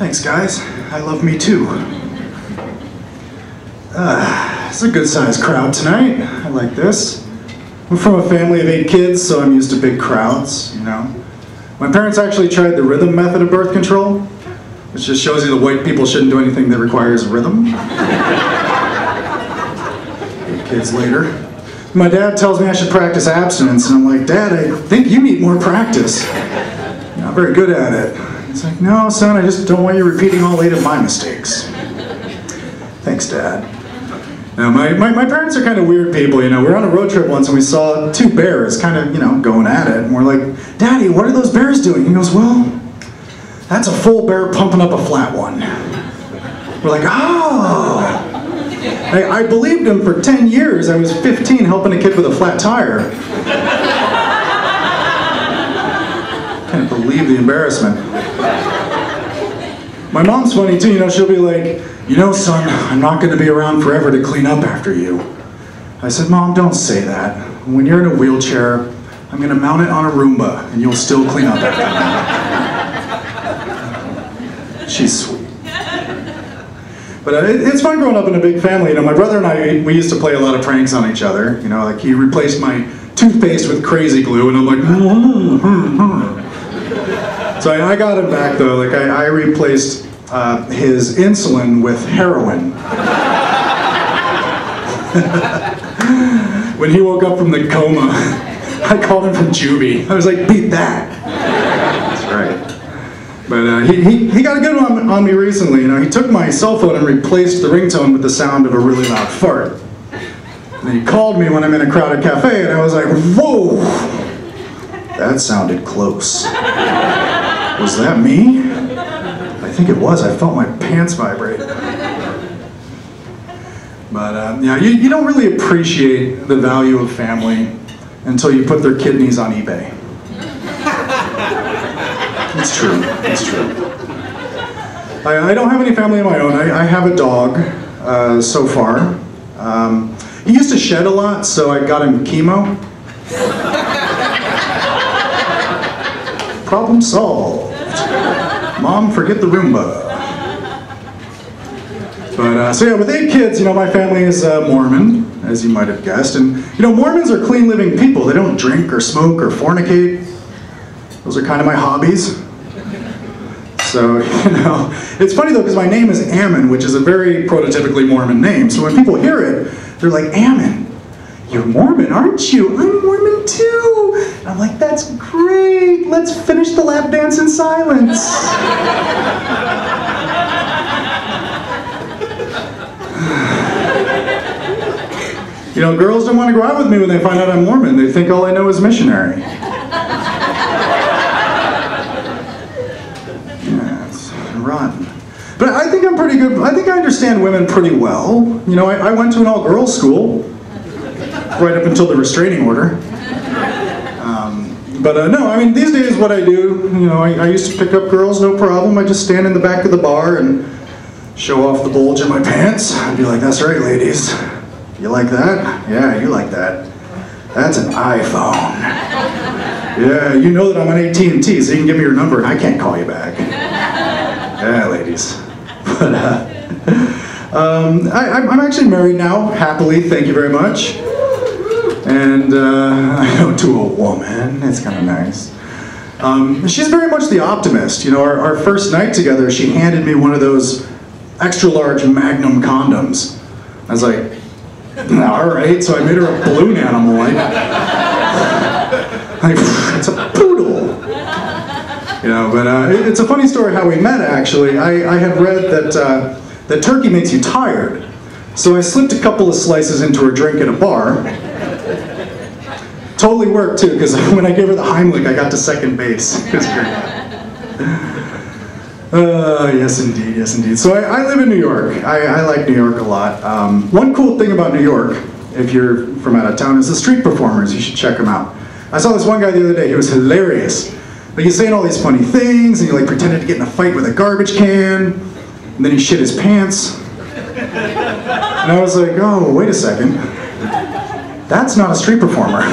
Thanks, guys. I love me too. It's a good-sized crowd tonight. I like this. I'm from a family of 8 kids, so I'm used to big crowds, you know. My parents actually tried the rhythm method of birth control, which just shows you that white people shouldn't do anything that requires rhythm. 8 kids later. My dad tells me I should practice abstinence, and I'm like, Dad, I think you need more practice. You're not very good at it. He's like, no, son, I just don't want you repeating all 8 of my mistakes. Thanks, Dad. Now, my parents are kind of weird people, you know. We were on a road trip once and we saw 2 bears kind of, you know, going at it. And we're like, Daddy, what are those bears doing? He goes, well, that's a full bear pumping up a flat one. We're like, oh. I believed him for 10 years. I was 15 helping a kid with a flat tire. Can't believe the embarrassment. My mom's funny too, you know, she'll be like, you know, son, I'm not going to be around forever to clean up after you. I said, Mom, don't say that. When you're in a wheelchair, I'm going to mount it on a Roomba, and you'll still clean up after me. She's sweet. But it's fun growing up in a big family. You know, my brother and I, we used to play a lot of pranks on each other. You know, like he replaced my toothpaste with crazy glue, and I'm like, So I got him back though. Like I replaced his insulin with heroin. When he woke up from the coma, I called him from juvie. I was like, beat that. That's right. But he got a good one on me recently. You know, he took my cell phone and replaced the ringtone with the sound of a really loud fart. And then he called me when I'm in a crowded cafe, and I was like, whoa, that sounded close. Was that me? I think it was. I felt my pants vibrate. But yeah, you don't really appreciate the value of family until you put their kidneys on eBay. It's true. It's true. I don't have any family of my own. I have a dog so far. He used to shed a lot, so I got him chemo. Problem solved. Mom, forget the Roomba. But, so yeah, with 8 kids, you know, my family is Mormon, as you might have guessed. And, you know, Mormons are clean living people. They don't drink or smoke or fornicate. Those are kind of my hobbies. So, you know, it's funny though, because my name is Ammon, which is a very prototypically Mormon name. So when people hear it, they're like, Ammon, you're Mormon, aren't you? I'm Mormon too. And I'm like, that's great. Let's finish the lap dance in silence. You know, girls don't want to go out with me when they find out I'm Mormon. They think all I know is missionary. Yeah, it's rotten. But I think I'm pretty good. I think I understand women pretty well. You know, I went to an all-girls school right up until the restraining order. But no, I mean, these days what I do, you know, I used to pick up girls, no problem. I just stand in the back of the bar and show off the bulge in my pants. I'd be like, that's right, ladies. You like that? Yeah, you like that. That's an iPhone. Yeah, you know that I'm on AT&T, so you can give me your number and I can't call you back. Yeah, ladies. But I'm actually married now, happily, thank you very much. And I know, to a woman, it's kind of nice. She's very much the optimist. You know, our first night together, she handed me one of those extra large Magnum condoms. I was like, all right, so I made her a balloon animal. Like, it's a poodle. You know, but it's a funny story how we met, actually. I have read that turkey makes you tired. So I slipped a couple of slices into her drink at a bar. Totally worked, too, because when I gave her the Heimlich, I got to second base. It was great. Yes, indeed, yes, indeed. So I live in New York. I like New York a lot. One cool thing about New York, if you're from out of town, is the street performers. You should check them out. I saw this one guy the other day. He was hilarious. Like, he's saying all these funny things, and he like pretended to get in a fight with a garbage can, and then he shit his pants. And I was like, oh, wait a second. That's not a street performer.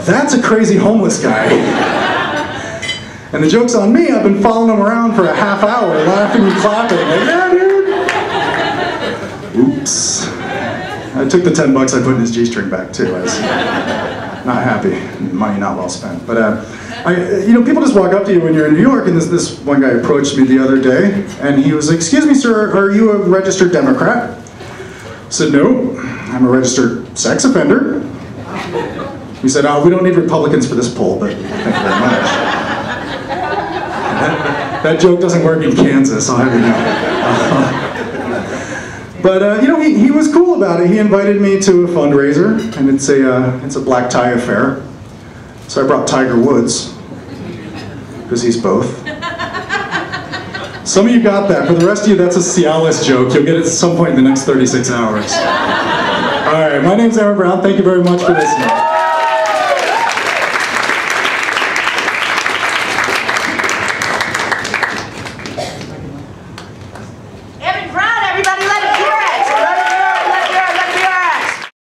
That's a crazy homeless guy. And the joke's on me, I've been following him around for a half hour, laughing and clapping, like, yeah, dude. Oops. I took the $10 I put in his G-string back too. I was not happy, money not well spent. But people just walk up to you when you're in New York, and this one guy approached me the other day, and he was like, "Excuse me, sir, are you a registered Democrat?" I said, "No, I'm a registered sex offender." He said, "Oh, we don't need Republicans for this poll, but thank you very much." That joke doesn't work in Kansas, I'll have you know. But he was cool about it. He invited me to a fundraiser, and it's a black tie affair. So I brought Tiger Woods, because he's both. Some of you got that. For the rest of you, that's a Cialis joke. You'll get it at some point in the next 36 hours. All right, my name's Ammon Brown. Thank you very much for listening.